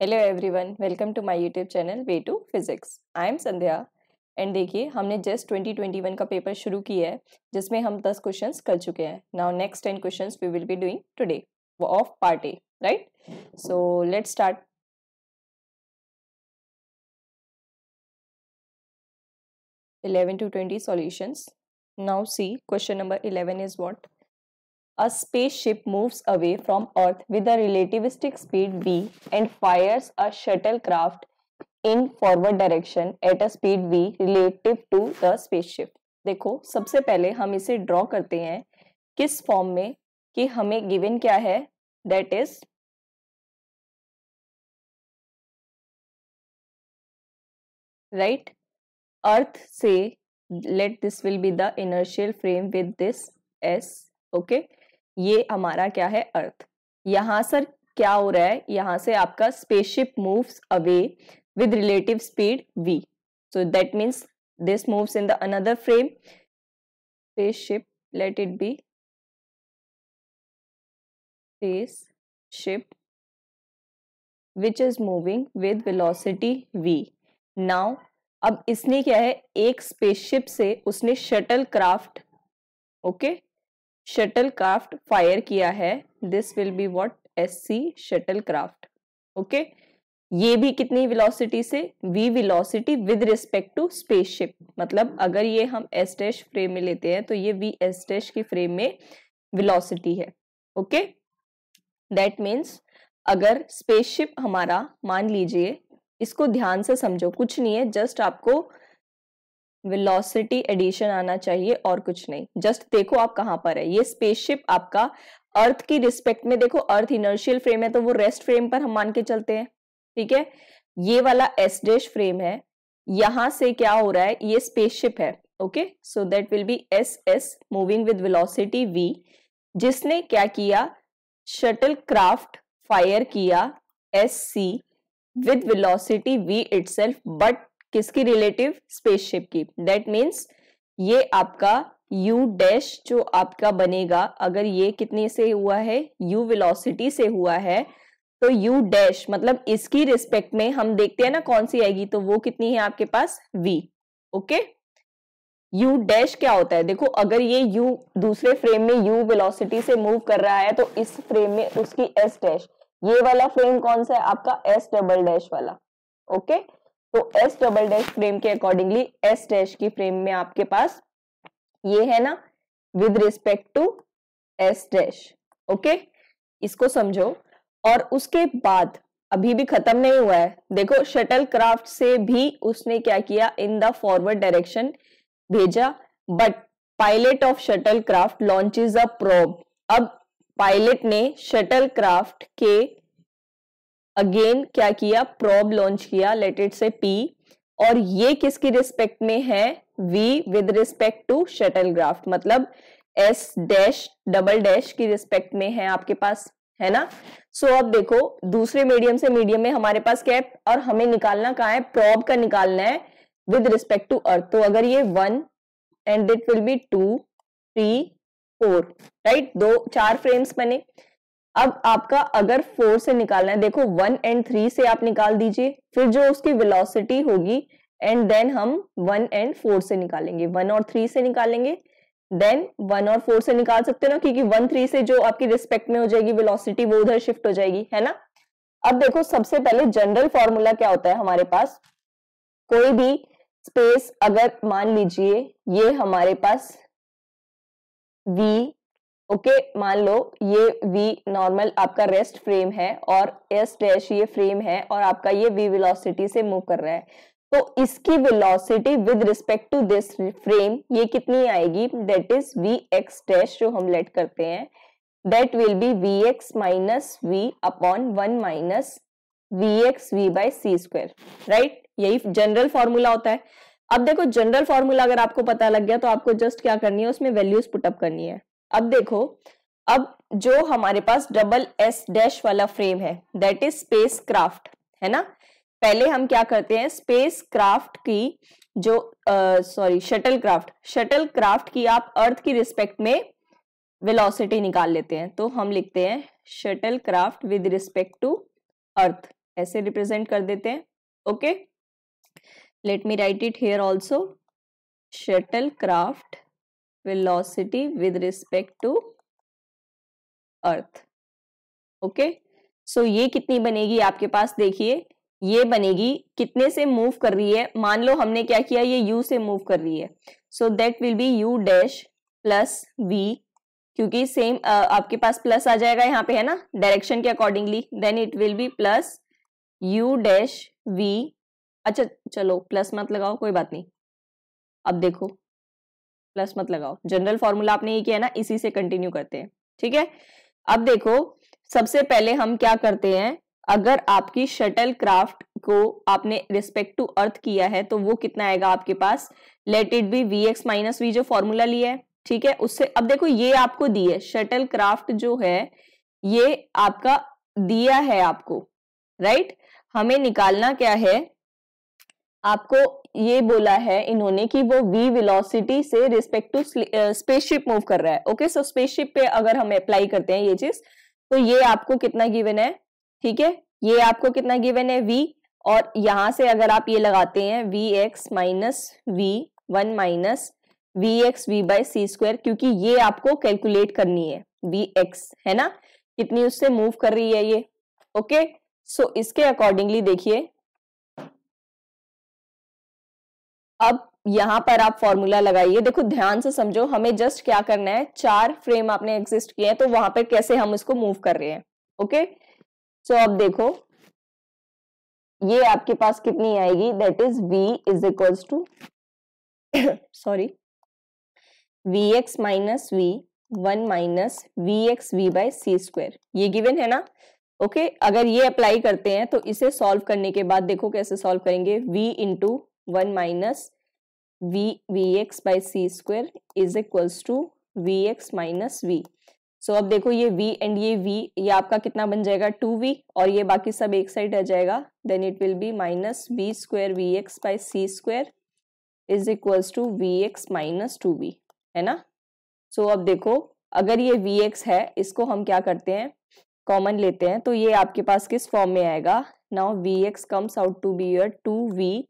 Hello everyone, welcome to my YouTube channel way to physics. I am Sandhya and देखिए हमने just 2021 का paper शुरू किया है जिसमें हम 10 क्वेश्चंस कर चुके हैं। Now next 10 questions we will be doing today of part A, right? So let's start. (11 to 20 solutions). Now see, question number 11 is what? A spaceship moves away from Earth with a relativistic speed v and fires a shuttlecraft in forward direction at a speed v relative to the spaceship. देखो, सबसे पहले हम इसे draw करते हैं किस form में कि हमें गिवन क्या है, दैट इज राइट अर्थ से, let this will be the inertial frame with this S, okay. ये हमारा क्या है, अर्थ। यहां से क्या हो रहा है, यहां से आपका spaceship moves away with relative speed v, so that means this moves in the another frame. Spaceship, let it be spaceship which is moving with velocity v. Now अब इसने क्या है, एक स्पेसशिप से उसने shuttle craft, okay, shuttle craft fire किया है। This will be what, SC shuttle craft, okay. ये भी कितनी वेलोसिटी से, v velocity with respect to spaceship. मतलब अगर ये हम s डैश फ्रेम में लेते हैं तो ये v s डैश की फ्रेम में वेलोसिटी है, ओके। दैट मीन्स अगर स्पेसशिप हमारा, मान लीजिए, इसको ध्यान से समझो, कुछ नहीं है, जस्ट आपको वेलोसिटी एडिशन आना चाहिए और कुछ नहीं। जस्ट देखो आप कहां पर है। ये स्पेसशिप आपका अर्थ की रिस्पेक्ट में, देखो अर्थ इनर्शियल फ्रेम है तो वो रेस्ट फ्रेम पर हम मान के चलते हैं, ठीक है। ये वाला एस डैश फ्रेम है, यहां से क्या हो रहा है, ये स्पेसशिप है, okay. So that will be S S moving with velocity v, जिसने क्या किया, शटल क्राफ्ट फायर किया S C with velocity v itself, but किसकी रिलेटिव, स्पेसशिप की। दैट मीन्स ये आपका u डैश जो आपका बनेगा, अगर ये कितने से हुआ है, u वेलोसिटी से हुआ है, तो u डैश मतलब इसकी रिस्पेक्ट में हम देखते हैं ना कौन सी आएगी, तो वो कितनी है आपके पास, v, ओके। u डैश क्या होता है, देखो अगर ये u दूसरे फ्रेम में u वेलोसिटी से मूव कर रहा है तो इस फ्रेम में उसकी s डैश, ये वाला फ्रेम कौन सा है आपका, s डबल डैश वाला, ओके। तो s डबल डैश फ्रेम के अकॉर्डिंगली s डैश की फ्रेम में आपके पास ये है ना, with respect to s dash, okay. इसको समझो। और उसके बाद अभी भी खत्म नहीं हुआ है, देखो शटल क्राफ्ट से भी उसने क्या किया, इन द फॉरवर्ड डायरेक्शन भेजा, but pilot of shuttle craft launches a probe. अब पायलट ने शटल क्राफ्ट के अगेन क्या किया, प्रोब लॉन्च किया, लेट इट से P, और ये किसकी रिस्पेक्ट में है, V with respect to shuttle craft, मतलब S डैश डबल डैश की रिस्पेक्ट में है आपके पास, है ना। सो अब देखो दूसरे मीडियम से मीडियम में हमारे पास क्या है, और हमें निकालना कहाँ है, प्रोब का निकालना है विद रिस्पेक्ट टू अर्थ। तो अगर ये 1 and it will be 2 3 4, right, 4 frames बने। अब आपका अगर 4 से निकालना है, देखो 1 एंड 3 से आप निकाल दीजिए, फिर जो उसकी वेलोसिटी होगी, एंड देन हम 1 एंड 4 से निकालेंगे, 1 और 3 से निकालेंगे, देन 1 और 4 से निकाल सकते हो ना, क्योंकि 1 3 से जो आपकी रिस्पेक्ट में हो जाएगी वेलोसिटी, वो उधर शिफ्ट हो जाएगी, है ना। अब देखो सबसे पहले जनरल फॉर्मूला क्या होता है हमारे पास, कोई भी स्पेस, अगर मान लीजिए ये हमारे पास v, ओके, मान लो ये v नॉर्मल आपका रेस्ट फ्रेम है और s डैश ये फ्रेम है और आपका ये v वेलोसिटी से मूव कर रहा है, तो इसकी velocity with respect to this frame ये कितनी आएगी, दैट इज vx डैश, जो हम लेट करते हैं, that will be vx minus v upon 1 minus vx v by c square, right. यही जनरल फॉर्मूला होता है। अब देखो जनरल फॉर्मूला अगर आपको पता लग गया तो आपको जस्ट क्या करनी है, उसमें वैल्यूज पुटअप करनी है। अब देखो, अब जो हमारे पास डबल एस डैश वाला फ्रेम है, दैट इज स्पेस क्राफ्ट, है ना। पहले हम क्या करते हैं, स्पेस क्राफ्ट की जो शटल क्राफ्ट की आप अर्थ की रिस्पेक्ट में वेलोसिटी निकाल लेते हैं। तो हम लिखते हैं shuttle craft with respect to earth, ऐसे रिप्रेजेंट कर देते हैं। Okay, let me write it here also, shuttle craft velocity with respect to earth. Okay, so ये कितनी बनेगी आपके पास, देखिए ये बनेगी, कितने से मूव कर रही है, मान लो हमने क्या किया, ये u से मूव कर रही है, so that will B u dash plus v, क्योंकि सेम आपके पास प्लस आ जाएगा यहाँ पे है ना डायरेक्शन के accordingly, then it will be plus u dash v। अच्छा चलो प्लस मत लगाओ, कोई बात नहीं, अब देखो प्लस मत लगाओ, जनरल फॉर्मूला आपने ये किया ना, इसी से कंटिन्यू करते हैं। ठीक है, अब देखो सबसे पहले हम क्या करते हैं, अगर आपकी शटल क्राफ्ट को आपने रिस्पेक्ट टू अर्थ किया है तो वो कितना आएगा आपके पास, let it be v x minus v, जो फॉर्मूला लिया है। ठीक है, उससे अब देखो ये आपको दी है, शटल क्राफ्ट जो है ये आपका दिया है आपको, राइट। हमें निकालना क्या है, आपको ये बोला है इन्होंने कि वो v वेलोसिटी से रिस्पेक्ट टू स्पेसशिप मूव कर रहा है। ओके, सो स्पेसशिप पे अगर हम अप्लाई करते हैं ये चीज, तो ये आपको कितना गिवन है, ठीक है, ये आपको कितना गिवन है v, और यहां से अगर आप ये लगाते हैं v x minus v one minus v x v by c square, क्योंकि ये आपको कैलकुलेट करनी है वी एक्स है ना, कितनी उससे मूव कर रही है ये। ओके, सो इसके अकॉर्डिंगली देखिए, अब यहां पर आप फॉर्मूला लगाइए, देखो ध्यान से समझो, हमें जस्ट क्या करना है, 4 फ्रेम आपने एग्जिस्ट किए हैं तो वहां पर कैसे हम इसको मूव कर रहे हैं। ओके, सो अब देखो ये आपके पास कितनी आएगी, that is v is equals to sorry v x minus v one minus v x v by c square, ये गिवन है ना। ओके, अगर ये अप्लाई करते हैं तो इसे सॉल्व करने के बाद देखो कैसे सॉल्व करेंगे, v into one minus v x by c square is equals to v x minus v. So अब देखो ये v एंड ये v, ये आपका कितना बन जाएगा 2v, और ये बाकी सब एक साइड आ जाएगा, then it will be minus v square v x by c square is equals to v x minus 2v, है ना। सो अब देखो अगर ये वी एक्स है, इसको हम क्या करते हैं, कॉमन लेते हैं, तो ये आपके पास किस फॉर्म में आएगा, now v x comes out to be your 2v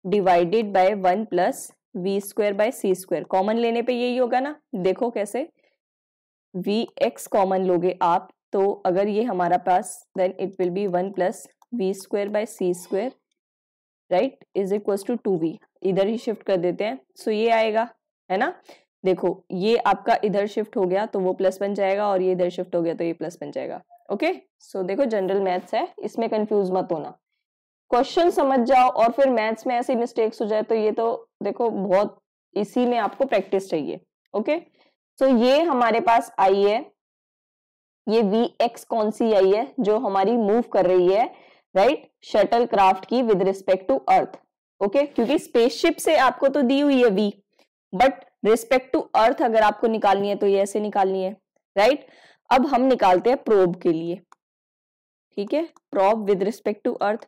divided by 1 plus v square by c square, common लेने पे यही होगा ना, देखो कैसे, वी एक्स कॉमन लोगे आप, तो अगर ये हमारा पास, then it will be 1 plus v square by c square, right, is equal to 2v, इधर ही शिफ्ट कर देते हैं, सो ये आएगा, है ना। देखो ये आपका इधर शिफ्ट हो गया तो वो प्लस बन जाएगा, और ये इधर शिफ्ट हो गया तो ये प्लस बन जाएगा। ओके, सो देखो जनरल मैथ्स है, इसमें कंफ्यूज मत होना, क्वेश्चन समझ जाओ, और फिर मैथ्स में ऐसी मिस्टेक्स हो जाए तो ये तो देखो बहुत, इसी में आपको प्रैक्टिस चाहिए। ओके, सो ये हमारे पास आई है, ये वी एक्स कौन सी आई है, जो हमारी मूव कर रही है, राइट, शटल क्राफ्ट की with respect to earth. Okay, क्योंकि स्पेसशिप से आपको तो दी हुई है v, but respect to earth अगर आपको निकालनी है तो ये ऐसे निकालनी है, राइट। अब हम निकालते हैं प्रोब के लिए, ठीक है, probe with respect to earth,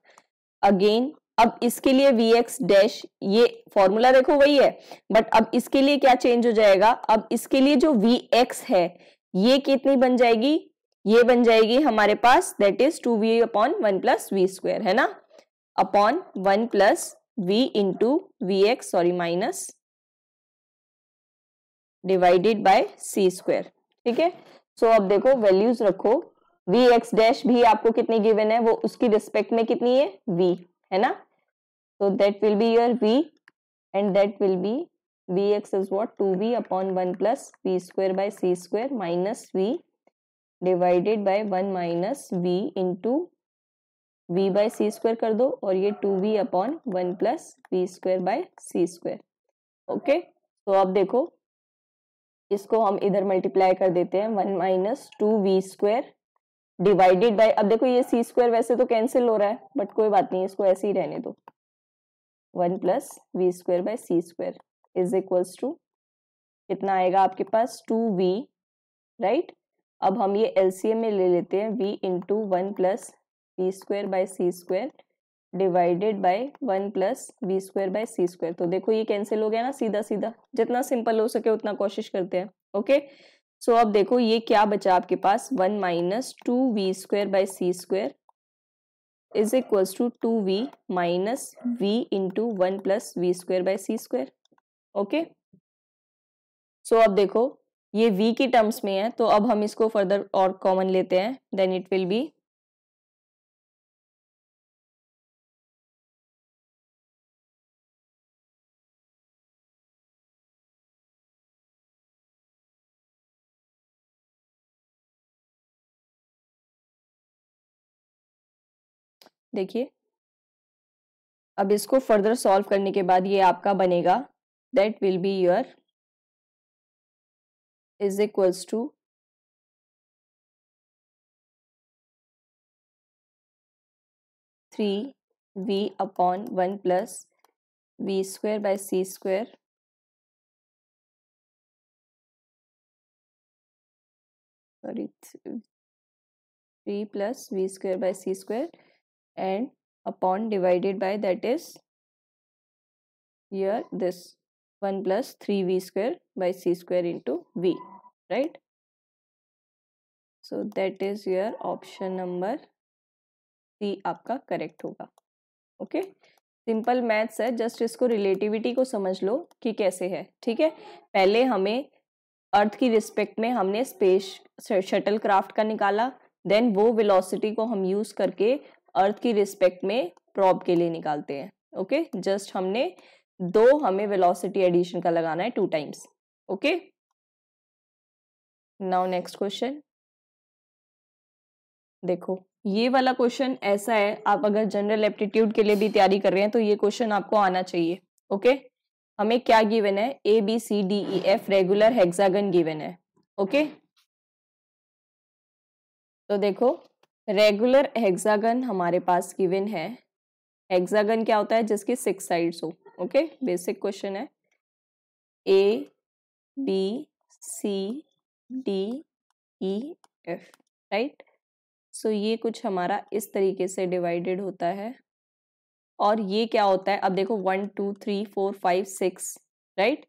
again अब इसके लिए वी एक्स डैश, ये फॉर्मूला देखो वही है, बट अब इसके लिए क्या चेंज हो जाएगा, अब इसके लिए जो वी एक्स है ये कितनी बन जाएगी, ये बन जाएगी हमारे पास, that is 2v upon 1 plus v square, है ना, upon 1 plus v into v x, sorry minus, divided by c square. ठीक है, सो अब देखो वैल्यूज रखो, वी एक्स डैश भी आपको कितनी गिवन है, वो उसकी रिस्पेक्ट में कितनी है, v, है ना, so that will be your v, and that will be vx is what, 2v upon 1 plus v square by c square minus v divided by 1 minus v into v by c square कर दो, और ये 2v upon 1 plus v square by c square। Okay, तो अब देखो इसको हम इधर मल्टीप्लाई कर देते हैं, 1 minus 2v square divided bye, अब देखो ये c स्क्वायर वैसे तो कैंसिल हो रहा है, बट कोई बात नहीं, इसको ऐसे ही रहने दो, 1 plus v square by c square is equals to कितना आएगा आपके पास, 2v, राइट। अब हम ये एलसीएम में ले लेते हैं, v into 1 plus v square by c square divided by 1 plus v square by c square, तो देखो ये कैंसिल हो गया ना सीधा सीधा, जितना सिंपल हो सके उतना कोशिश करते हैं। ओके, सो अब देखो ये क्या बचा आपके पास, 1 minus 2v square by c square is equals to 2v minus v into 1 plus v square by c square. Okay, so अब देखो ये v की टर्म्स में है, तो अब हम इसको फर्दर और कॉमन लेते हैं, देन इट विल बी देखिए अब इसको फर्दर सॉल्व करने के बाद ये आपका बनेगा, that will be your is equals to 3v upon 1 plus v square by c square sorry 3 plus v square by c square and upon divided by that is here this 1 plus 3v square by c square into v, right? So that is your option number C आपका correct होगा। Okay, simple maths है, just इसको relativity को समझ लो कि कैसे है। ठीक है, पहले हमें अर्थ की रिस्पेक्ट में हमने स्पेस शटल क्राफ्ट का निकाला, देन वो वेलोसिटी को हम यूज करके अर्थ की रिस्पेक्ट में प्रॉब के लिए निकालते हैं। ओके, जस्ट हमने हमें वेलोसिटी एडिशन का लगाना है 2 times. Okay, now next question देखो, ये वाला क्वेश्चन ऐसा है, आप अगर जनरल एप्टीट्यूड के लिए भी तैयारी कर रहे हैं तो ये क्वेश्चन आपको आना चाहिए। ओके, हमें क्या गिवन है, A B C D E F regular hexagon given है। ओके, तो देखो रेगुलर हेक्सागन हमारे पास गिवन है। हेक्सागन क्या होता है, जिसकी 6 साइड्स हो। ओके, बेसिक क्वेश्चन है, A B C D E F, right. So ये कुछ हमारा इस तरीके से डिवाइडेड होता है, और ये क्या होता है, अब देखो 1 2 3 4 5 6, right,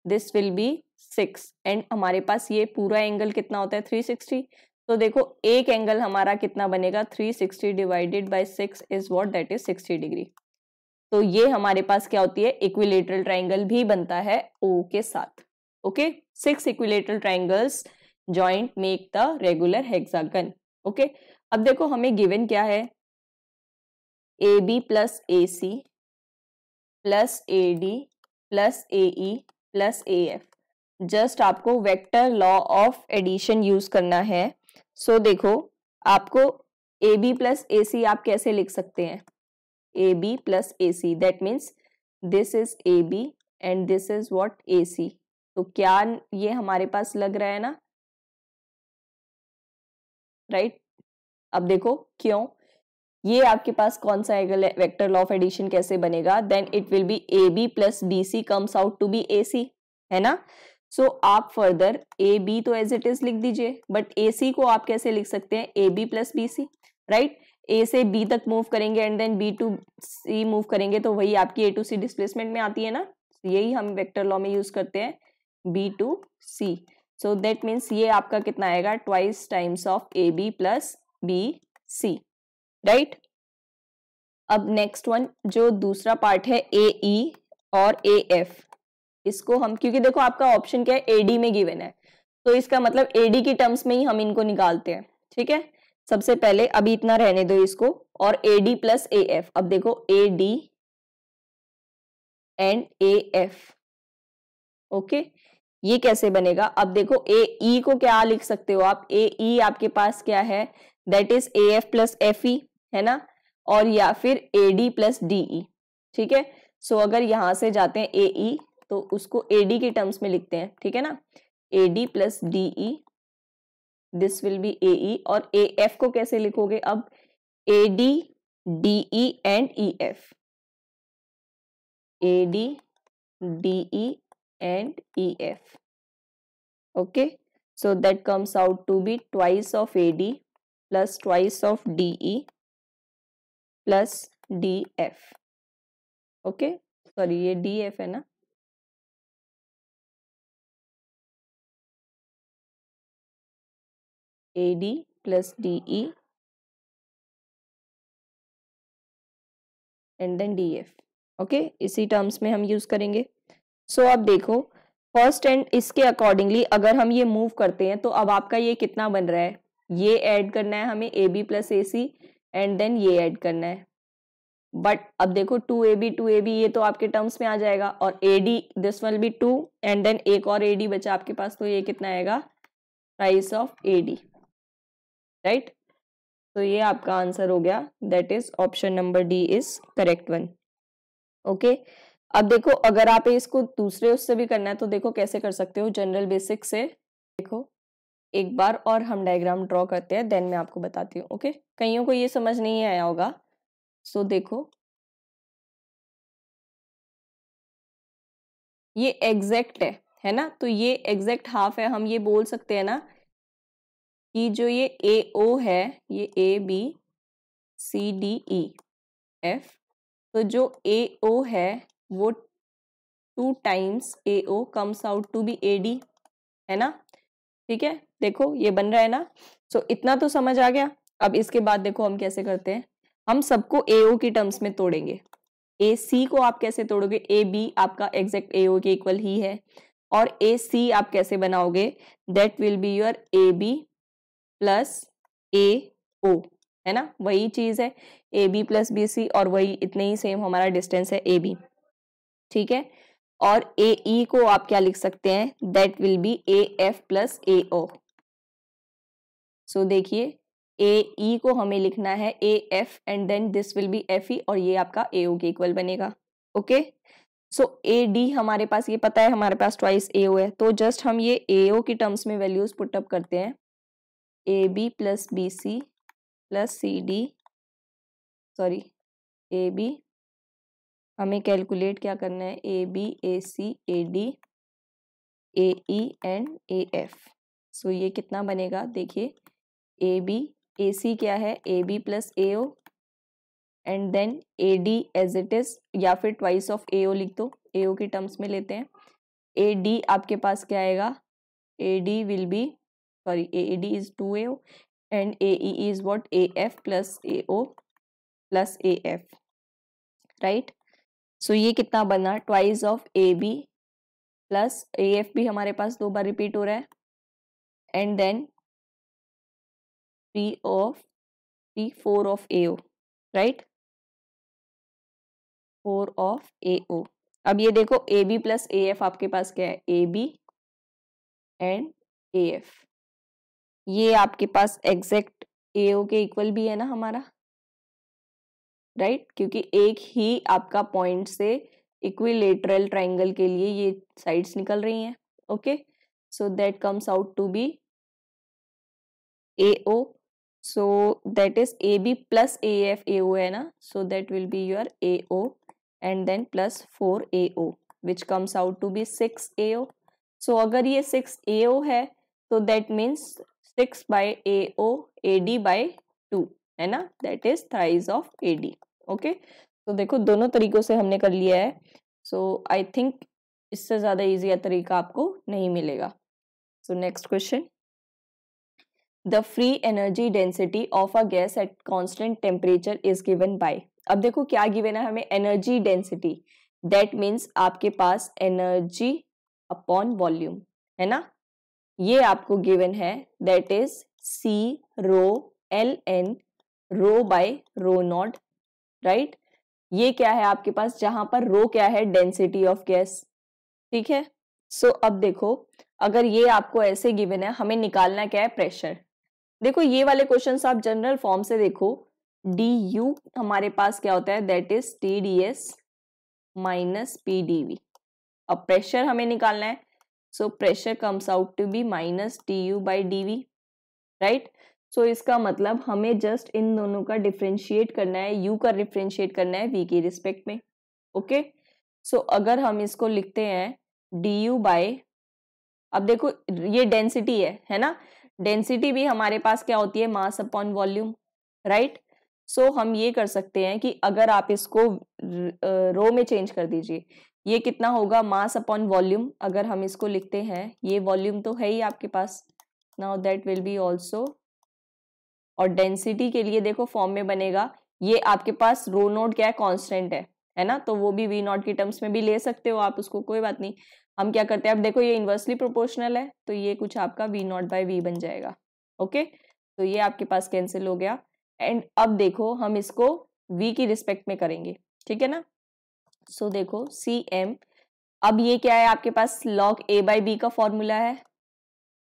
this will B 6 and हमारे पास ये पूरा एंगल कितना होता है 360। तो देखो एक एंगल हमारा कितना बनेगा, 360 divided by 6 is what, that is 60 degree. तो ये हमारे पास क्या होती है, इक्विलेटरल ट्राइंगल भी बनता है O के साथ। Okay, 6 equilateral triangles joint make the regular hexagon. Okay, अब देखो हमें गिवन क्या है, A B plus A C plus A D plus A E plus A F. Just आपको vector law of addition use करना है। सो देखो आपको ए बी प्लस ए सी आप कैसे लिख सकते हैं, A B plus A C, that means this is A B and this is what A C. तो क्या ये हमारे पास लग रहा है ना, राइट। अब देखो क्यों, ये आपके पास कौन सा एंगल है, वेक्टर लॉ ऑफ एडिशन कैसे बनेगा, then it will be A B plus B C comes out to be A C, है ना। सो आप फर्दर ए बी तो एज इट इज लिख दीजिए, बट ए सी को आप कैसे लिख सकते हैं, A B plus B C, right. A से बी तक मूव करेंगे and then B to C move करेंगे, तो वही आपकी ए टू सी डिस्प्लेसमेंट में आती है ना, यही हम वेक्टर लॉ में यूज करते हैं, B to C. So that means ये आपका कितना आएगा, twice times of A B plus B C, right. अब नेक्स्ट वन जो दूसरा पार्ट है ए ई और ए एफ, इसको हम, क्योंकि देखो आपका ऑप्शन क्या है, एडी में गिवन है, तो इसका मतलब एडी की टर्म्स में ही हम इनको निकालते हैं। ठीक है, सबसे पहले अभी इतना रहने दो इसको, और एडी प्लस ए एफ। अब देखो A D and A F, okay, ये कैसे बनेगा, अब देखो ए ई को क्या लिख सकते हो आप, ए ई आपके पास क्या है, that is A F plus F E, है ना, और या फिर ए डी प्लस डी ई। ठीक है, सो अगर यहां से जाते हैं ए ई तो उसको ए डी के टर्म्स में लिखते हैं, ठीक है ना, A D plus D E, this will be A E, और ए एफ को कैसे लिखोगे, अब A D D E and E F, A D D E and EF. Okay, so that comes out to be twice of AD plus twice of DE plus DF. Okay, sorry ये DF है ना, AD plus DE and then DF। Okay, इसी terms में हम use करेंगे। सो अब देखो first and इसके अकॉर्डिंगली अगर हम ये मूव करते हैं तो अब आपका ये कितना बन रहा है, ये ऐड करना है हमें AB plus AC and then ये ऐड करना है। बट अब देखो 2AB ये तो आपके टर्म्स में आ जाएगा और AD this will be 2 and then एक और AD बचा आपके पास, तो ये कितना आएगा, प्राइस ऑफ AD, राइट। तो ये आपका आंसर हो गया, that is option number D is correct one. Okay, अब देखो अगर आप इसको दूसरे उससे भी करना है तो देखो कैसे कर सकते हो, जनरल बेसिक से। देखो एक बार और हम डायग्राम ड्रॉ करते हैं, देन मैं आपको बताती हूँ। ओके, कईयों को ये समझ नहीं आया होगा। सो देखो ये एग्जैक्ट है ना, तो ये एग्जैक्ट हाफ है। हम ये बोल सकते हैं ना कि जो ये AO है, ये ABCDEF, तो जो AO है वो 2 times AO comes out to be AD, है ना। ठीक है, देखो ये बन रहा है ना। सो इतना तो समझ आ गया। अब इसके बाद देखो हम कैसे करते हैं, हम सबको AO की टर्म्स में तोड़ेंगे। AC को आप कैसे तोड़ोगे, AB आपका एग्जैक्ट AO के इक्वल ही है, और AC आप कैसे बनाओगे, that will be your AB plus AO, है ना, वही चीज है AB प्लस BC, और वही इतने ही सेम हमारा डिस्टेंस है AB, ठीक है। और AE को आप क्या लिख सकते हैं, that will be AF plus AO। So देखिए AE को हमें लिखना है AF and then this will be FE, और ये आपका AO के इक्वल बनेगा। ओके, सो AD हमारे पास ये पता है, हमारे पास ट्वाइस AO है, तो जस्ट हम ये AO की टर्म्स में वैल्यूज पुट अप करते हैं, AB plus BC plus CD, sorry AB, हमें कैलकुलेट क्या करना है, AB AC AD AE and AF। So ये कितना बनेगा, देखिए AB AC क्या है, AB plus AO and then AD as it is, या फिर ट्वाइस ऑफ AO लिख दो, AO की टर्म्स में लेते हैं। AD आपके पास क्या आएगा, AD will be, sorry AD is 2AO and AE is what, AF plus AO plus AF, right. So ये कितना बना, twice of AB plus AF भी हमारे पास 2 बार रिपीट हो रहा है, and then 4 of AO, right, 4 of AO। अब ये देखो AB प्लस AF आपके पास क्या है, AB एंड AF, ये आपके पास एग्जैक्ट AO के इक्वल भी है ना हमारा, राइट, क्योंकि एक ही आपका पॉइंट से इक्विलेटरल ट्राइंगल के लिए ये साइड्स निकल रही हैं। Okay, so that comes out to be AO, so that is AB plus AF AO है ना, so that will be your AO and then plus 4 AO which comes out to be 6 AO। so अगर ये 6 AO है तो that means 6 by AO AD by 2, है ना, that is thrice of AD। Okay, तो देखो दोनों तरीकों से हमने कर लिया है। सो आई थिंक इससे ज्यादा इजी तरीका आपको नहीं मिलेगा। So next question, The free energy density of a gas at constant temperature is given by। अब देखो क्या गिवन है हमें, एनर्जी डेंसिटी, दैट मीन्स आपके पास एनर्जी अपॉन वॉल्यूम, है ना, ये आपको गिवन है, that is C rho LN rho by rho not, right. ये क्या है आपके पास, जहां पर रो क्या है, डेंसिटी ऑफ गैस, ठीक है। सो अब देखो अगर ये आपको ऐसे गिवन है, हमें निकालना क्या है, प्रेशर। देखो ये वाले क्वेश्चंस आप जनरल फॉर्म से देखो, du हमारे पास क्या होता है, that is TdS minus PdV। अब प्रेशर हमें निकालना है, so pressure comes out to be minus DU by DV, right. So इसका मतलब हमें जस्ट इन दोनों का डिफ्रेंशिएट करना है, U का डिफ्रेंशिएट करना है V की रिस्पेक्ट में। ओके, सो अगर हम इसको लिखते हैं DU बाय, अब देखो ये डेंसिटी है ना, डेंसिटी भी हमारे पास क्या होती है, मास अपॉन वॉल्यूम, राइट। सो हम ये कर सकते हैं कि अगर आप इसको रो में चेंज कर दीजिए, ये कितना होगा, मास अपॉन वॉल्यूम, अगर हम इसको लिखते हैं, ये वॉल्यूम तो है ही आपके पास, now that will be also, और डेंसिटी के लिए देखो फॉर्म में बनेगा ये आपके पास रो नोट क्या है, कांस्टेंट है ना, तो वो भी वी नॉट की टर्म्स में भी ले सकते हो आप उसको, कोई बात नहीं। हम क्या करते हैं, अब देखो ये इन्वर्सली प्रोपोर्शनल है तो ये कुछ आपका वी नॉट बाय वी बन जाएगा। ओके, तो ये आपके पास कैंसिल हो गया। एंड अब देखो हम इसको वी की रिस्पेक्ट में करेंगे, ठीक है ना। सो देखो सी एम, अब ये क्या है आपके पास, log a by b का फॉर्मूला है,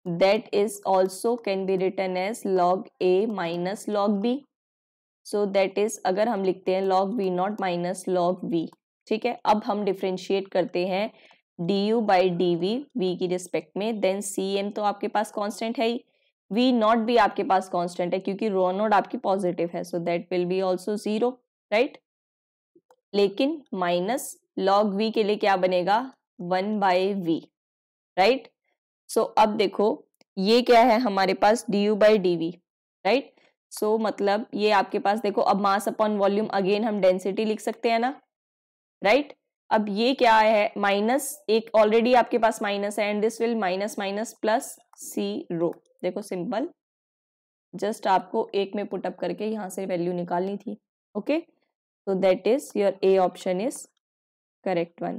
that is also can be written as log a minus log b. so that is, अगर हम लिखते हैं log v not minus log v, ठीक है। अब हम डिफ्रेंशिएट करते हैं du by dv v की रिस्पेक्ट में, देन cm तो आपके पास कांस्टेंट है ही, v नॉट भी आपके पास कांस्टेंट है क्योंकि रो नोट आपकी पॉजिटिव है, so that will be also 0, right. लेकिन माइनस log v के लिए क्या बनेगा, 1 बाय v, राइट। सो अब देखो ये क्या है हमारे पास, du by dv, राइट। सो मतलब ये आपके पास देखो, अब मास अपॉन वॉल्यूम अगेन हम डेंसिटी लिख सकते हैं ना, राइट। अब ये क्या है, माइनस, एक ऑलरेडी आपके पास माइनस है, and this will minus minus plus C rho. देखो सिंपल, जस्ट आपको एक में पुटअप करके यहां से वैल्यू निकालनी थी। Okay, so that is your A option is correct one.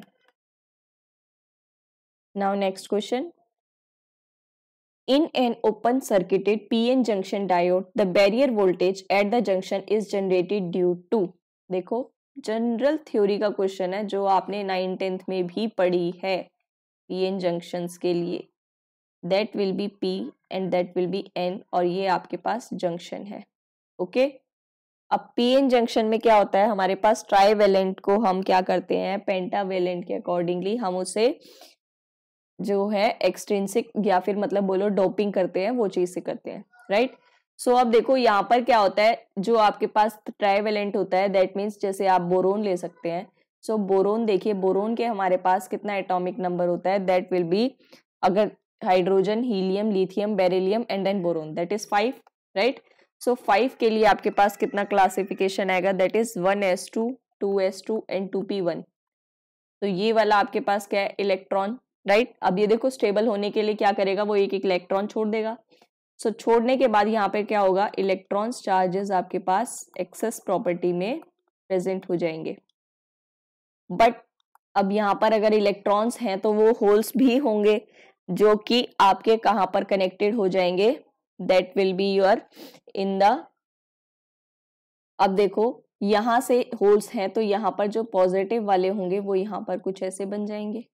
Now next question. In an open circuited PN junction diode, the barrier voltage at the junction is generated due to, देखो general theory का question है जो आपने 9th-10th में भी पढ़ी है PN junctions के लिए, that will be P and that will be N, और ये आपके पास जंक्शन है। ओके, अब पीएन जंक्शन में क्या होता है, हमारे पास ट्राईवेलेंट को हम क्या करते हैं, पेंटावेलेंट के अकॉर्डिंगली हम उसे जो है एक्सट्रिंसिक या फिर मतलब बोलो डोपिंग करते हैं, वो चीज से करते हैं, राइट। सो अब देखो यहाँ पर क्या होता है, जो आपके पास ट्राईवेलेंट होता है दैट मीन्स जैसे आप बोरोन ले सकते हैं। सो बोरोन देखिए, बोरोन के हमारे पास कितना एटॉमिक नंबर होता है, दैट विल बी, अगर hydrogen, helium, lithium, beryllium and then boron, that is 5, right. So 5 के लिए आपके पास कितना क्लासिफिकेशन आएगा, that is 1s2, 2s2 and 2p1। तो ये वाला आपके पास क्या है, इलेक्ट्रॉन, राइट। अब ये देखो स्टेबल होने के लिए क्या करेगा, वो एक एक इलेक्ट्रॉन छोड़ देगा। सो छोड़ने के बाद यहाँ पे क्या होगा, इलेक्ट्रॉन्स चार्जेस आपके पास एक्सेस प्रॉपर्टी में प्रेजेंट हो जाएंगे। बट अब यहाँ पर अगर इलेक्ट्रॉन्स हैं तो वो होल्स भी होंगे जो कि आपके कहाँ पर कनेक्टेड हो जाएंगे, that will be your in the, अब देखो यहां से होल्स हैं तो यहाँ पर जो पॉजिटिव वाले होंगे वो यहाँ पर कुछ ऐसे बन जाएंगे,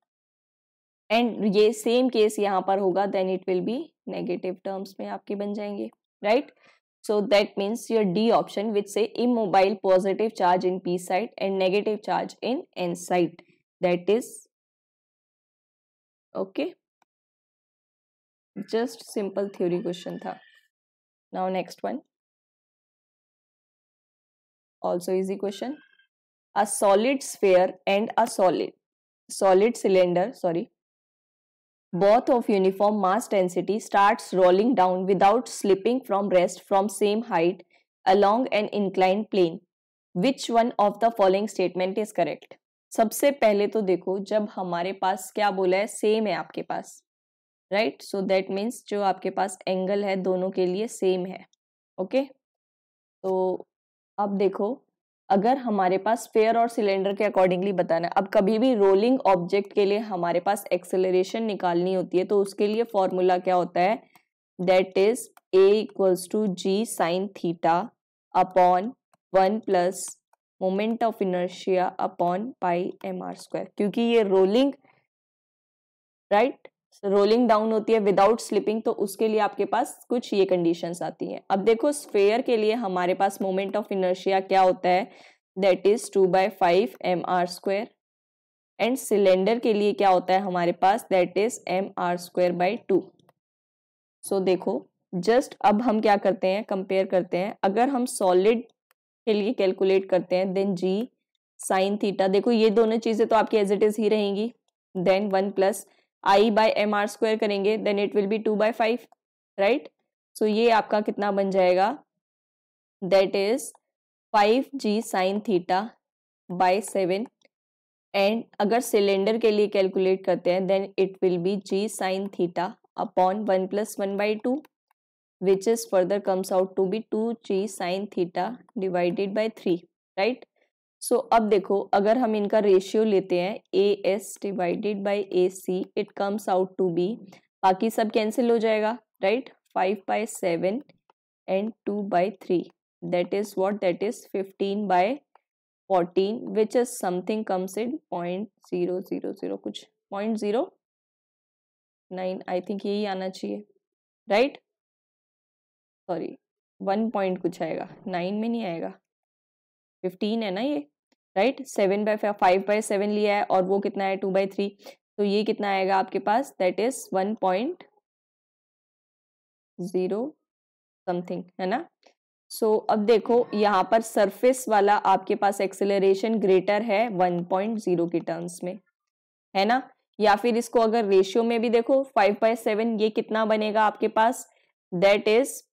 एंड ये सेम केस यहाँ पर होगा, then it will be negative terms में आपके बन जाएंगे, राइट। So that means your D option which से immobile positive charge in P side and negative charge in N side, that is okay. Just simple theory question था। Now next one, also easy question. A solid sphere and a solid cylinder, both of uniform mass density, starts rolling down without slipping from rest from same height along an inclined plane. Which one of the following statement is correct? सबसे पहले तो देखो, जब हमारे पास क्या बोला है, same है आपके पास, राइट। सो दैट मीन्स जो आपके पास एंगल है दोनों के लिए सेम है। ओके, तो अब देखो अगर हमारे पास स्फीयर और सिलेंडर के अकॉर्डिंगली बताना है, अब कभी भी रोलिंग ऑब्जेक्ट के लिए हमारे पास एक्सेलरेशन निकालनी होती है तो उसके लिए फॉर्मूला क्या होता है, that is a equals to g sine theta upon 1 plus moment of inertia upon pi m r square, क्योंकि ये रोलिंग, राइट, रोलिंग डाउन होती है विदाउट स्लिपिंग, तो उसके लिए आपके पास कुछ ये कंडीशंस आती हैं। अब देखो स्फीयर के लिए हमारे पास मोमेंट ऑफ इनर्शिया क्या होता है, that is 2/5 mr², and cylinder के लिए क्या होता है हमारे पास, दैट इज mr²/2। सो देखो जस्ट अब हम क्या करते हैं, कंपेयर करते हैं। अगर हम सॉलिड के लिए कैलकुलेट करते हैं, देन जी साइन थीटा, देखो ये दोनों चीजें तो आपकी एज इट इज ही रहेंगी, देन 1 प्लस I/mr² करेंगे, then it will be 2/5, right. So ये आपका कितना बन जाएगा, that is 5g sine theta by 7, and अगर सिलेंडर के लिए कैलकुलेट करते हैं then it will be g sine theta upon 1 plus 1/2, which is further comes out to be 2g sin theta divided by 3, right? सो अब देखो अगर हम इनका रेशियो लेते हैं AS divided by AC, it comes out to B, बाकी सब cancel हो जाएगा, right? 5/7 and 2/3, that is what, that is 15/14, which is something comes in 0.000 कुछ 0.09, आई थिंक यही आना चाहिए, राइट? सॉरी 1 पॉइंट कुछ आएगा, 9 में नहीं आएगा, 15 है ना ये, राइट? 7/5/7 लिया है और वो कितना है 2/3, तो ये कितना आएगा आपके पास, दैट इज 1.0 समथिंग, है ना? सो अब देखो यहाँ पर सरफेस वाला आपके पास एक्सेलरेशन ग्रेटर है 1.0 के टर्म्स में, है ना? या फिर इसको अगर रेशियो में भी देखो 5/7, ये कितना बनेगा आपके पास, that is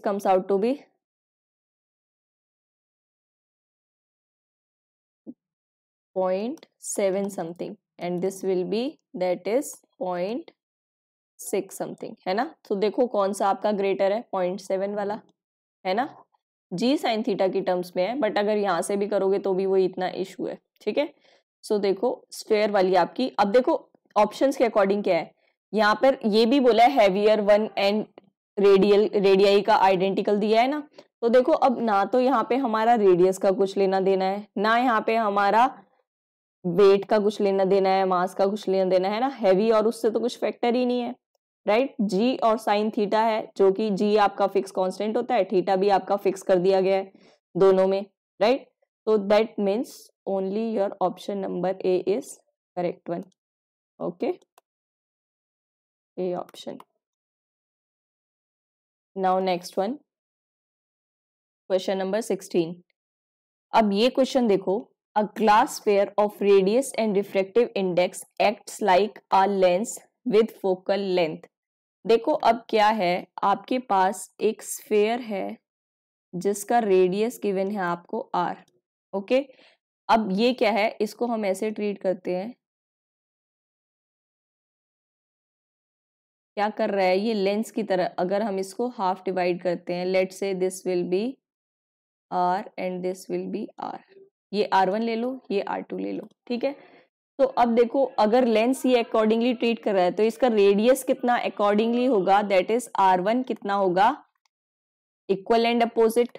comes out to be 0.7 something and this will be that is 0.6 something, है ना? तो देखो कौन सा आपका ग्रेटर है, 0.7 वाला, है ना? जी साइन थीटा की टर्म्स में है, बट अगर यहाँ से भी करोगे तो भी वो इतना इशू है, ठीक है? सो देखो स्फेयर वाली आपकी, अब देखो ऑप्शंस के अकॉर्डिंग क्या है, यहाँ पर ये भी बोला है हैवियर वन एंड रेडियाई का आइडेंटिकल दिया है ना, तो देखो अब ना तो यहाँ पे हमारा रेडियस का कुछ लेना देना है, ना यहाँ पे हमारा वेट का कुछ लेना देना है, मास का कुछ लेना देना है ना, हैवी और उससे तो कुछ फैक्टर ही नहीं है, राइट? जी और साइन थीटा है, जो कि जी आपका फिक्स कांस्टेंट होता है, थीटा भी आपका फिक्स कर दिया गया है दोनों में, राइट? तो that means only your option number A is correct one, okay, A option. Now next one, question number 16। अब ये क्वेश्चन देखो, a glass sphere of radius and refractive index acts like a lens with focal length। देखो अब क्या है, आपके पास एक sphere है जिसका रेडियस गिवन है आपको r, ओके? अब ये क्या है, इसको हम ऐसे ट्रीट करते हैं, क्या कर रहा है ये लेंस की तरह, अगर हम इसको हाफ डिवाइड करते हैं, लेट से this will B r and this will B r, ये R1 ले लो, ये R2 ले लो, ठीक है? तो अब देखो अगर लेंस ये अकॉर्डिंगली ट्रीट कर रहा है तो इसका रेडियस कितना अकॉर्डिंगली होगा, दैट इज R1 कितना होगा, इक्वल एंड अपोजिट,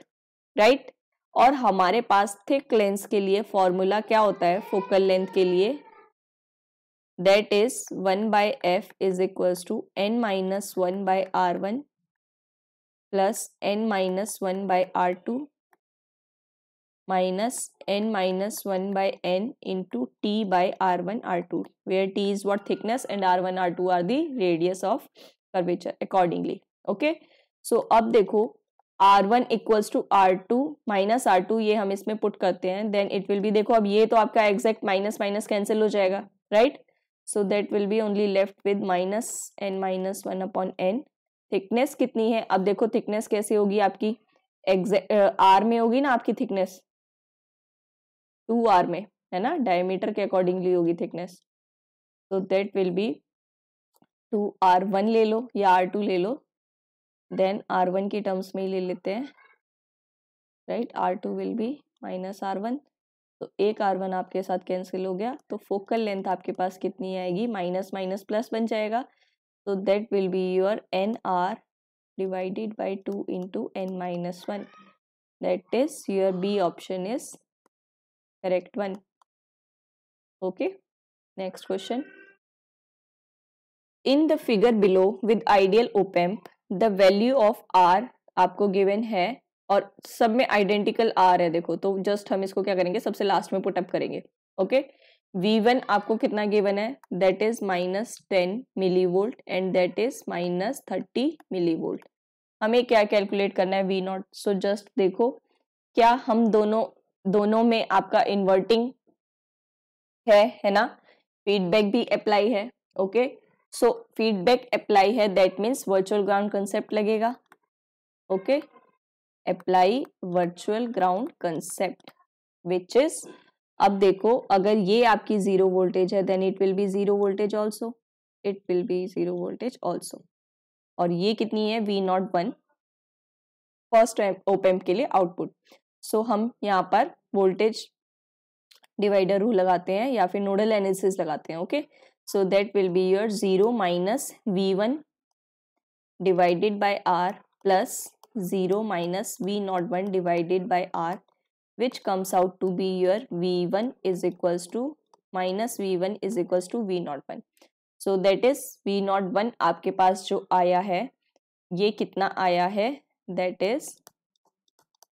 राइट? और हमारे पास थिक लेंस के लिए फॉर्मूला क्या होता है फोकल लेंथ के लिए, दैट इज 1/f is equals to n-1/R1 plus n-1/R2 minus n-1/n into t by r1 r2, where t is what, thickness, and r1 r2 are the radius of curvature accordingly, okay? So अब देखो r1 equals to r2 minus r2, ये हम इसमें put करते हैं, then it will be, देखो अब ये तो आपका एग्जैक्ट माइनस माइनस कैंसिल हो जाएगा, right? So that will be only left with minus n-1/n। Thickness कितनी है, अब देखो थिकनेस कैसे होगी आपकी, r में होगी ना आपकी थिकनेस, 2r में, है ना? डायमीटर के अकॉर्डिंगली होगी थिकनेस, तो दैट विल बी 2r1 ले लो या r2 ले लो, देन r1 की टर्म्स में ही ले लेते हैं, right? r2 will be minus r1, तो एक r1 आपके साथ कैंसिल हो गया, तो फोकल लेंथ आपके पास कितनी आएगी, माइनस माइनस प्लस बन जाएगा, तो that will be your nr divided by 2 into n-1, that is your B option is correct one, okay? Next question, in the figure below with ideal op amp the value of r आपको given है और सब में identical r है, देखो तो just हम इसको क्या करेंगे, सबसे लास्ट में पुट अप करेंगे, ओके? V1 आपको कितना गिवन है, that is -10 millivolt and that is -30 millivolt. हमें क्या कैलकुलेट करना है, V0। सो जस्ट देखो क्या हम दोनों में आपका इन्वर्टिंग है ना, फीडबैक भी अप्लाई है, ओके? सो फीडबैक अप्लाई है, that means virtual ground concept लगेगा, okay? Apply virtual ground concept which is, अब देखो अगर ये आपकी 0 वोल्टेज है then it will be 0 voltage also, it will be 0 voltage also. और ये कितनी है, V01 फर्स्ट ऑप एम्प के लिए आउटपुट। सो हम यहाँ पर वोल्टेज डिवाइडर रूल लगाते हैं या फिर नोडल एनालिसिस लगाते हैं। Okay, so that will be your 0 minus V1 divided by R plus 0 minus V01 divided by R which comes out to be your V1 is equals to minus V1 is equals to V01. So that is V01 आपके पास जो आया है ये कितना आया है, that is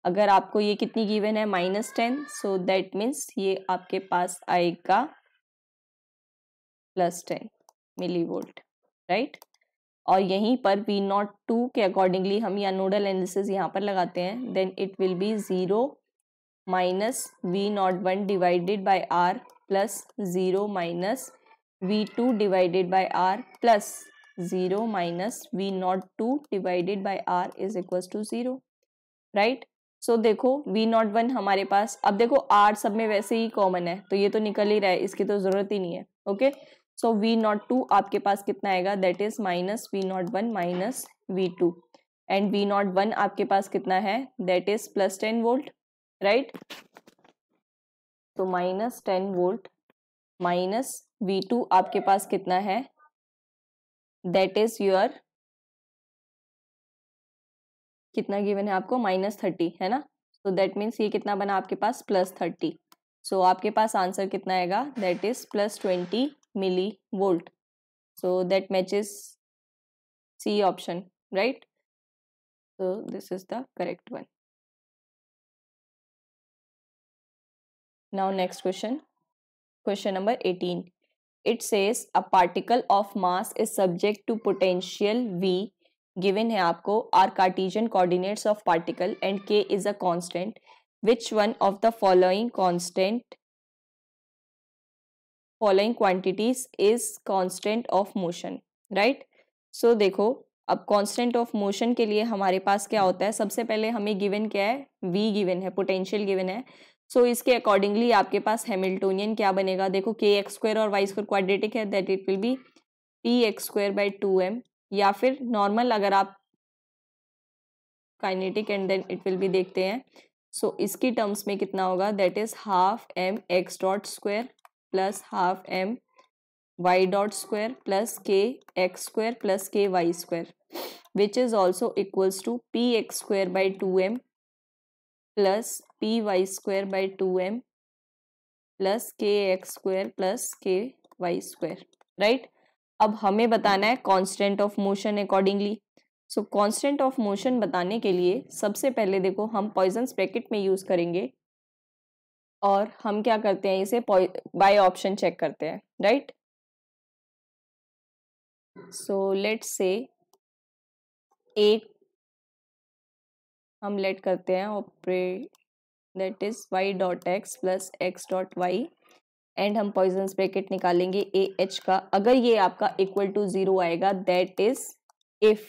अगर आपको ये कितनी गिवन है -10, सो दैट मीन्स ये आपके पास आएगा +10 मिली वोल्ट, राइट। और यहीं पर V02 के अकॉर्डिंगली हम या नोडल एनालिसिस यहाँ पर लगाते हैं, then it will be 0 minus V01 divided by R plus 0 minus V2 divided by R plus 0 minus V02 divided by R is equals to 0, right. So देखो V01 हमारे पास, अब देखो R सब में वैसे ही कॉमन है तो ये तो निकल ही रहा है, इसकी तो जरूरत ही नहीं है। ओके, सो V02 आपके पास कितना आएगा, that is minus V01 minus V2 and V01 आपके पास कितना है, दैट इज +10 वोल्ट, राइट। तो -10 वोल्ट माइनस V2 आपके पास कितना है, दैट इज योर कितना गिवन है आपको, -30 है ना। तो दैट मीन्स ये कितना बना आपके पास, +30। सो आपके पास आंसर कितना आएगा, that is +20 millivolt. So that matches C option, right. So this is the correct one. Now next question, question number 18. It says a particle of mass is subject to potential V. Given है आपको are Cartesian coordinates of particle and K is a constant. Which one of the following quantities is constant of motion? Right? So देखो अब constant of motion के लिए हमारे पास क्या होता है, सबसे पहले हमें given क्या है, V given है, potential given है। सो इसके अकॉर्डिंगली आपके पास हैमिल्टोनियन क्या बनेगा, देखो k(x²) और y² क्वाड्रेटिक है, that it will B px²/2m, या फिर नॉर्मल अगर आप kinetic and then it will be देखते हैं। सो इसकी टर्म्स में कितना होगा, that is ½ plus ½ y² plus kx² plus ky² which is also equals to px²/2m plus py²/2m plus kx² plus ky², right. अब हमें बताना है constant of motion accordingly. So constant of motion बताने के लिए सबसे पहले देखो हम पॉइजन्स ब्रैकेट में यूज करेंगे और हम क्या करते हैं, इसे बाय ऑप्शन चेक करते हैं, राइट। सो लेट्स से एक हम लेट करते हैं operate, that is y.x plus x.y and हम पॉइजन्स ब्रैकेट निकालेंगे AH का। अगर ये आपका इक्वल टू 0 आएगा, दैट इज इफ,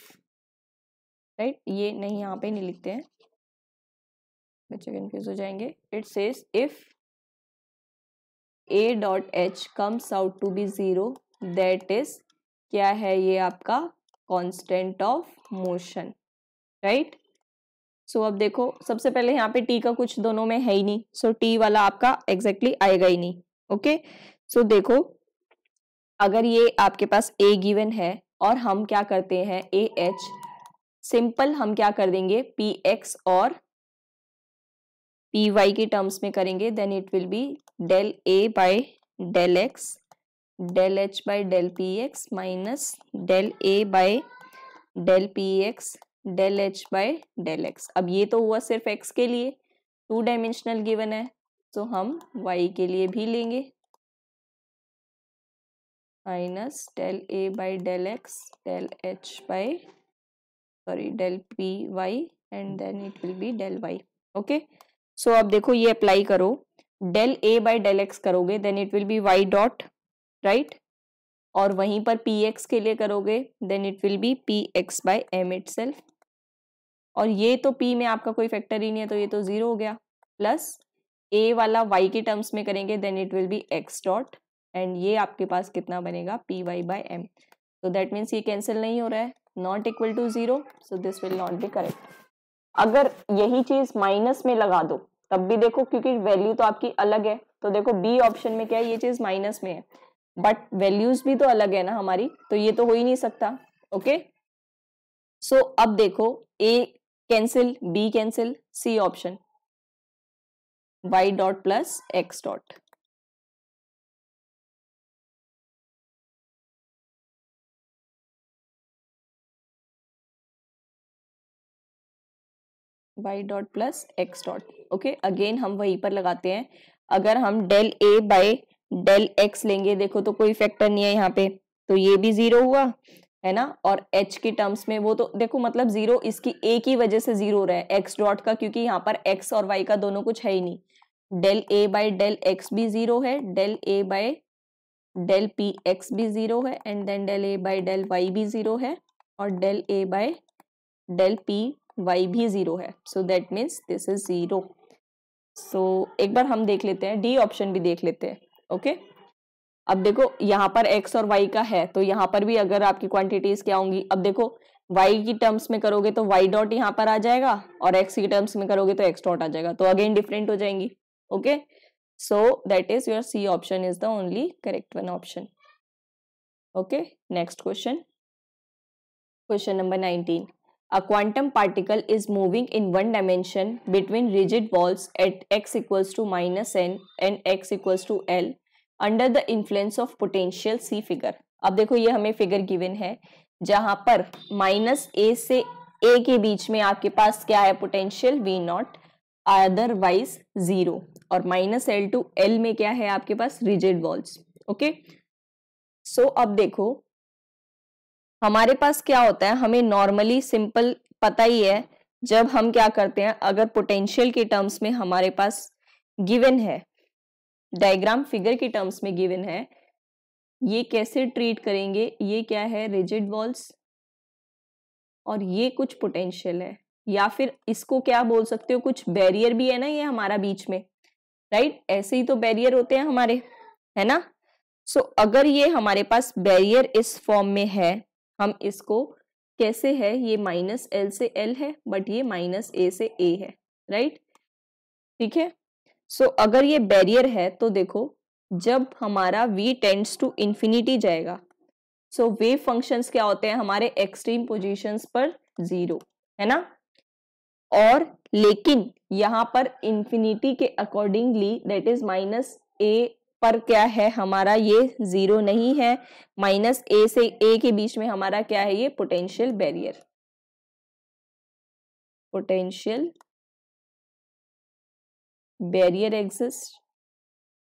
राइट। ये नहीं, यहाँ पे नहीं लिखते हैं, बच्चे कंफ्यूज हो जाएंगे। It says if A.H comes out to be 0, that is क्या है, ये आपका constant of motion, right. So अब देखो सबसे पहले यहाँ पे टी का कुछ दोनों में है ही नहीं, सो टी वाला आपका एग्जैक्टली आएगा ही नहीं। ओके, सो देखो अगर ये आपके पास ए गिवन है और हम क्या करते हैं AH, सिंपल हम क्या कर देंगे PX और PY की टर्म्स में करेंगे, then it will be del A/del X del H/del PX minus del A/del PX del H/del X। अब ये तो हुआ सिर्फ X के लिए, 2 डायमेंशनल गिवन है, तो हम Y के लिए भी लेंगे minus del A/del X del del PY and then it will be del Y। Okay, so अब देखो ये अप्लाई करो, del A/del X करोगे then it will be Y dot, right, और वहीं पर PX के लिए करोगे then it will be PX/m itself, और ये तो P में आपका कोई फैक्टर ही नहीं है तो ये तो 0 हो गया, प्लस A वाला Y की टर्म्स में करेंगे then it will be X dot and ये आपके पास कितना बनेगा py/m। तो दैट मीन्स ये कैंसिल नहीं हो रहा है, not equal to 0, so this will not be correct. अगर यही चीज माइनस में लगा दो तब भी देखो, क्योंकि वैल्यू तो आपकी अलग है, तो देखो बी ऑप्शन में क्या है, ये चीज माइनस में है बट वैल्यूज भी तो अलग है ना हमारी, तो ये तो हो ही नहीं सकता। ओके, सो अब देखो A cancel, B cancel, C option y dot plus x dot. y dot plus x dot. Okay, again हम वहीं पर लगाते हैं। अगर हम del a by del x लेंगे, देखो तो कोई फैक्टर नहीं है यहाँ पे, तो ये भी 0 हुआ है ना, और h की टर्म्स में वो तो देखो मतलब 0 इसकी a की वजह से 0 हो रहा है x डॉट का, क्योंकि यहाँ पर x और y का दोनों कुछ है ही नहीं। Del a by del x भी 0 है, del a by del P X भी 0 है, and then del a by del y भी 0 है, और del a by del P y भी 0 है, so that means this is 0। सो एक बार हम देख लेते हैं, डी ऑप्शन भी देख लेते हैं। ओके, अब देखो यहाँ पर x और y का है, तो यहाँ पर भी अगर आपकी क्वांटिटीज क्या होंगी, अब देखो y की टर्म्स में करोगे तो y डॉट यहाँ पर आ जाएगा, और x की टर्म्स में करोगे तो x डॉट आ जाएगा, तो अगेन डिफरेंट हो जाएंगी। Okay, so that is your C option is the only correct one option. Okay, next question. Question number 19. A quantum particle is moving in one dimension between rigid walls at x equals to minus n and x equals to L under the influence of potential, see figure. अब देखो ये हमें figure given है जहां पर minus ए से ए के बीच में आपके पास क्या है, पोटेंशियल V नॉट, अदरवाइज 0, और माइनस एल टू एल में क्या है आपके पास, रिजिड वॉल्स। ओके, सो अब देखो हमारे पास क्या होता है, हमें नॉर्मली सिंपल पता ही है, जब हम क्या करते हैं, अगर पोटेंशियल के टर्म्स में हमारे पास गिवन है, डायग्राम फिगर के टर्म्स में गिवन है, ये कैसे ट्रीट करेंगे, ये क्या है, रिजिड वॉल्स, और ये कुछ पोटेंशियल है, या फिर इसको क्या बोल सकते हो, कुछ बैरियर भी है ना ये हमारा बीच में, राइट, ऐसे ही तो बैरियर होते हैं हमारे, है ना। सो अगर ये हमारे पास बैरियर इस फॉर्म में है, हम इसको कैसे है, ये माइनस एल से एल है बट ये माइनस ए से ए है, राइट, ठीक है। सो अगर ये बैरियर है तो देखो जब हमारा v टेंड्स टू इंफिनिटी जाएगा, सो वेव फंक्शंस क्या होते हैं हमारे एक्सट्रीम पोजीशंस पर 0, है ना, और लेकिन यहाँ पर इंफिनिटी के अकॉर्डिंगली दैट इज माइनस ए पर क्या है हमारा, ये 0 नहीं है, माइनस ए से ए के बीच में हमारा क्या है, ये potential barrier, potential barrier exist.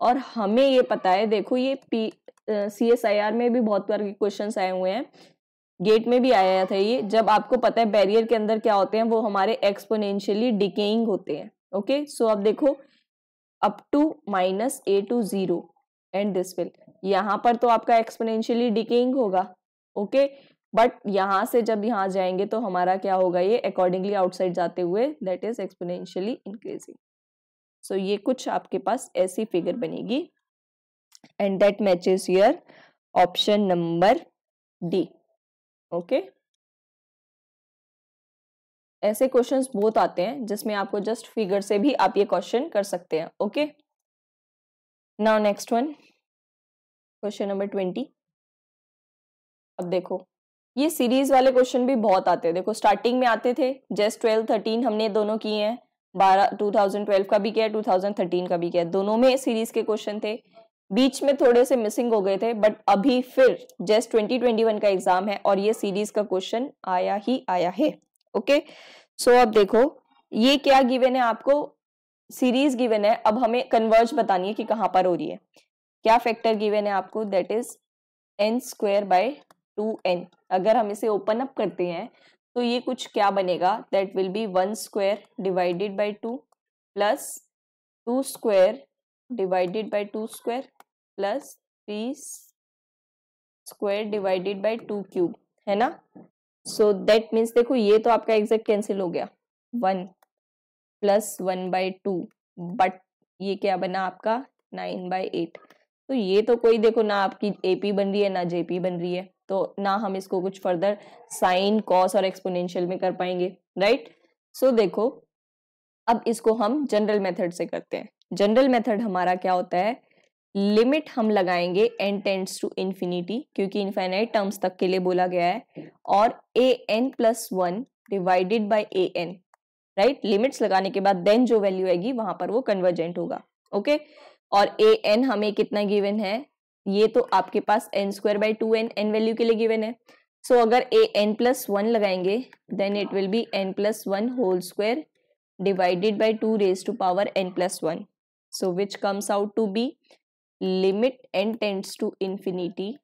और हमें ये पता है, देखो ये CSIR में भी बहुत बार क्वेश्चंस आए हुए हैं, गेट में भी आया था ये, जब आपको पता है बैरियर के अंदर क्या होते हैं, वो हमारे एक्सपोनेंशियली डिकेइंग होते हैं। ओके, सो अब देखो up to minus A to 0 and this will, यहाँ पर तो आपका एक्सपोनेंशियली डिकेइंग होगा। ओके, बट यहाँ से जब यहाँ जाएंगे तो हमारा क्या होगा, ये अकॉर्डिंगली आउटसाइड जाते हुए दैट इज एक्सपोनेंशियली इंक्रीजिंग। सो ये कुछ आपके पास ऐसी फिगर बनेगी and that matches your option number D. Okay, ऐसे क्वेश्चंस बहुत आते हैं जिसमें आपको जस्ट फिगर से भी आप ये क्वेश्चन कर सकते हैं। Okay, now next one, question number 20। अब देखो ये सीरीज वाले क्वेश्चन भी बहुत आते हैं, देखो स्टार्टिंग में आते थे, जस्ट 12 13 हमने दोनों किए हैं, 2012 का भी किया, 2013 का भी किया, दोनों में सीरीज के क्वेश्चन थे, बीच में थोड़े से मिसिंग हो गए थे, बट अभी फिर जस्ट 2021 का एग्जाम है और ये सीरीज का क्वेश्चन आया ही आया है। ओके, सो अब देखो ये क्या गिवन है आपको, सीरीज गिवन है, अब हमें कन्वर्ज बतानी है कि कहां पर हो रही है, क्या फैक्टर गिवन है आपको, दैट इज n²/2n। अगर हम इसे ओपन अप करते हैं तो ये कुछ क्या बनेगा, that will B 1² divided by 2 plus 2² divided by 2² plus 3² divided by 2³ है ना। सो दैट मीन्स देखो ये तो आपका एग्जैक्ट कैंसिल हो गया, 1 प्लस 1/2, बट ये क्या बना आपका 9/8। तो ये तो कोई देखो ना आपकी एपी बन रही है ना जेपी बन रही है, तो ना हम इसको कुछ फर्दर साइन कॉस और एक्सपोनेंशियल में कर पाएंगे, राइट। सो देखो अब इसको हम जनरल मेथड से करते हैं। जनरल मेथड हमारा क्या होता है, लिमिट हम लगाएंगे n टेंड्स टू इन्फिनिटी, क्योंकि इनफाइनाइट टर्म्स तक के लिए बोला गया है, और an+1 divided by an, right. Limits लगाने के बाद देन जो वैल्यू आएगी वहां पर वो कन्वर्जेंट होगा, ओके। और an हमें कितना गिवन है, ये तो आपके पास n²/2n n वैल्यू के लिए गिवन है। सो अगर an+1 लगाएंगे then it will be n+1 whole square divided by 2 raised to power n+1. So which comes out to be limit n tends to infinity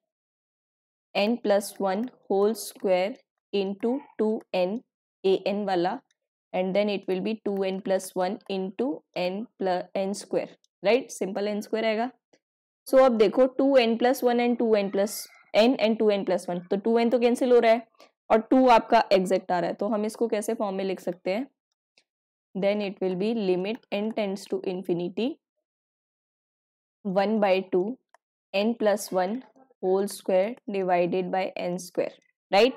n+1 whole square into 2n an वाला, and then it will be 2n+1 into n square, right? Simple n square आएगा. So अब देखो 2n+1 and 2n+n and 2n+1, तो 2n तो cancel हो रहा है और 2 आपका एग्जैक्ट आ रहा है, तो हम इसको कैसे फॉर्म में लिख सकते हैं, then it will be limit n tends to infinity 1/2 n+1 whole square divided by n square, right।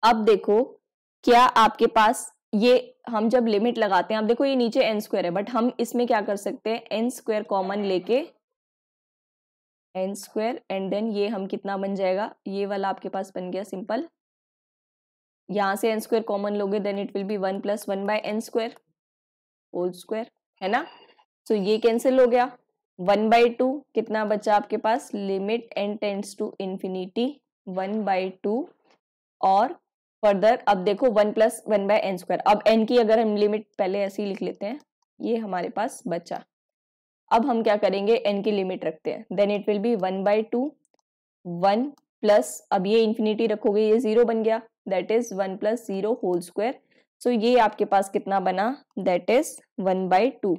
अब देखो क्या आपके पास ये हम जब लिमिट लगाते हैं, अब देखो ये नीचे n स्क्वायर है, बट हम इसमें क्या कर सकते हैं, n स्क्वायर कॉमन लेके n स्क्वायर, एंड देन ये हम कितना बन जाएगा, ये वाला आपके पास बन गया सिंपल, यहां से n स्क्वायर कॉमन लोगे then it will be 1+1/n square whole square, है ना। तो ये कैंसिल हो गया, 1/2 कितना बचा आपके पास, limit n tends to infinity 1/2, और फर्दर अब देखो 1+1/n स्क्वायर, अब n की अगर हम लिमिट पहले ऐसे ही लिख लेते हैं, ये हमारे पास बचा। अब हम क्या करेंगे, n की लिमिट रखते हैं, then it will be 1/2 1 plus, अब ये इन्फिनिटी रखोगे ये 0 बन गया, that is 1+0 whole square. So ये आपके पास कितना बना, दैट इज 1/2,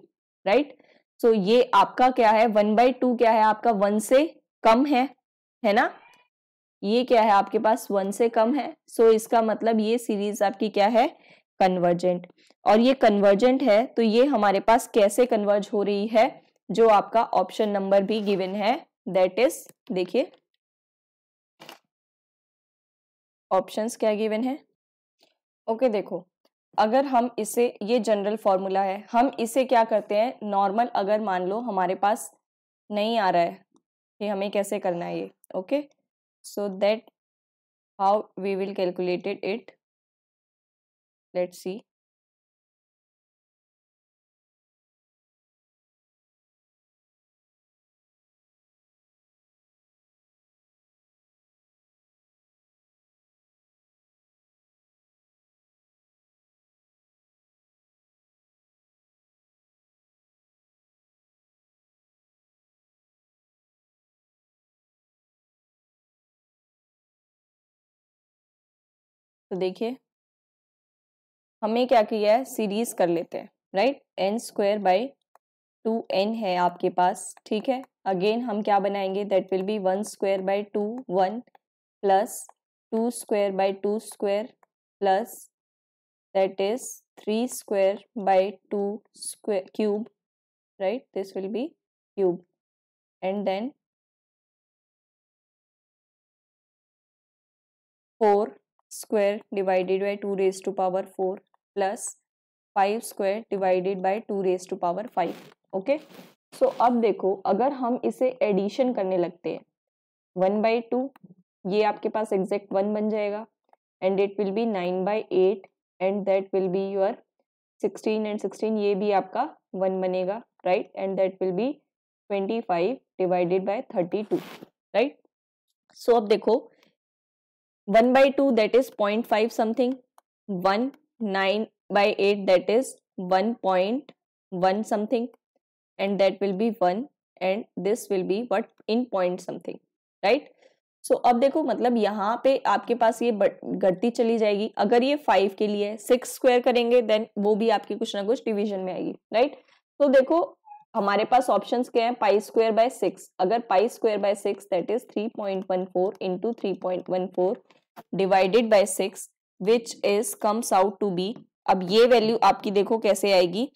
राइट। सो ये आपका क्या है, 1/2 क्या है आपका 1 से कम है ना, ये क्या है आपके पास 1 से कम है। सो इसका मतलब ये सीरीज आपकी क्या है, कन्वर्जेंट, और ये कन्वर्जेंट है तो ये हमारे पास कैसे कन्वर्ज हो रही है, जो आपका ऑप्शन नंबर भी गिवन है, दैट इज, देखिए ऑप्शंस क्या गिवन है, ओके। देखो अगर हम इसे, ये जनरल फॉर्मूला है, हम इसे क्या करते हैं, नॉर्मल अगर मान लो हमारे पास नहीं आ रहा है कि हमें कैसे करना है ये, okay. So that how we will calculated it, let's see. तो देखिए हमें क्या किया है, सीरीज कर लेते हैं, राइट। n²/2n है आपके पास, ठीक है। अगेन हम क्या बनाएंगे, that will B 1²/2 1 plus 2²/2² plus that is 3²/2 cube, right, this will be cube, and then 4 square divided by 2 raised to power 4 plus 5 square divided by 2 raised to power 5, okay। so अब देखो अगर हम इसे addition करने लगते हैं 1/2, ये आपके पास एग्जैक्ट 1 बन जाएगा, and it will be 9/8, and that will be your 16 and 16, ये भी आपका 1 बनेगा, right, and that will be 25 divided by 32, right. So अब देखो 1/2 that is 0.5 something, 1 9/8 that is 1.1 something, and that will be 1, and this will be what, in point something, right। so अब देखो मतलब यहाँ पे आपके पास ये घटती चली जाएगी, अगर ये 5 के लिए 6 स्क्वायर करेंगे देन वो भी आपकी कुछ ना कुछ डिवीजन में आएगी, राइट। तो देखो हमारे पास ऑप्शंस क्या है, π²/6, अगर π²/6 that is 3.14 into 3.14 divided by 6 which is comes out to be, अब ये वैल्यू आपकी देखो कैसे आएगी,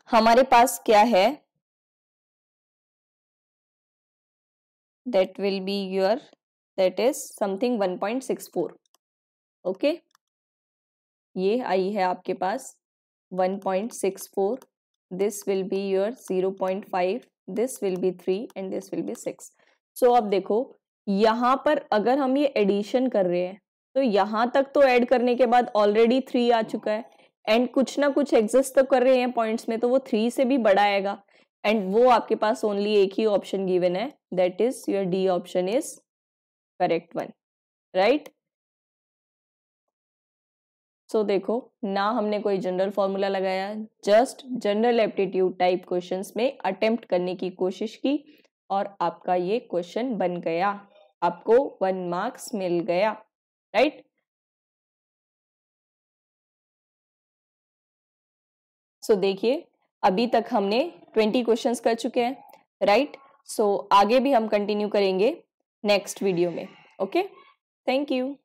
हमारे पास क्या है that will be your, that is something 1.64. Okay, ये आई है आपके पास 1.64, this will be your 0.5, this will B 3 and this will B 6. सो अब देखो यहाँ पर अगर हम ये एडिशन कर रहे हैं तो यहाँ तक तो ऐड करने के बाद ऑलरेडी 3 आ चुका है, एंड कुछ ना कुछ एग्जिस्ट तो कर रहे हैं पॉइंट्स में, तो वो 3 से भी बड़ा आएगा, एंड वो आपके पास ओनली एक ही ऑप्शन गिवन है, that is your D option is correct one, right. So देखो ना हमने कोई जनरल फॉर्मूला लगाया, just general aptitude type questions में अटेम्प्ट करने की कोशिश की और आपका ये क्वेश्चन बन गया, आपको 1 मार्क्स मिल गया, राइट. सो देखिए अभी तक हमने 20 क्वेश्चंस कर चुके हैं, राइट. सो आगे भी हम कंटिन्यू करेंगे नेक्स्ट वीडियो में. Okay, thank you.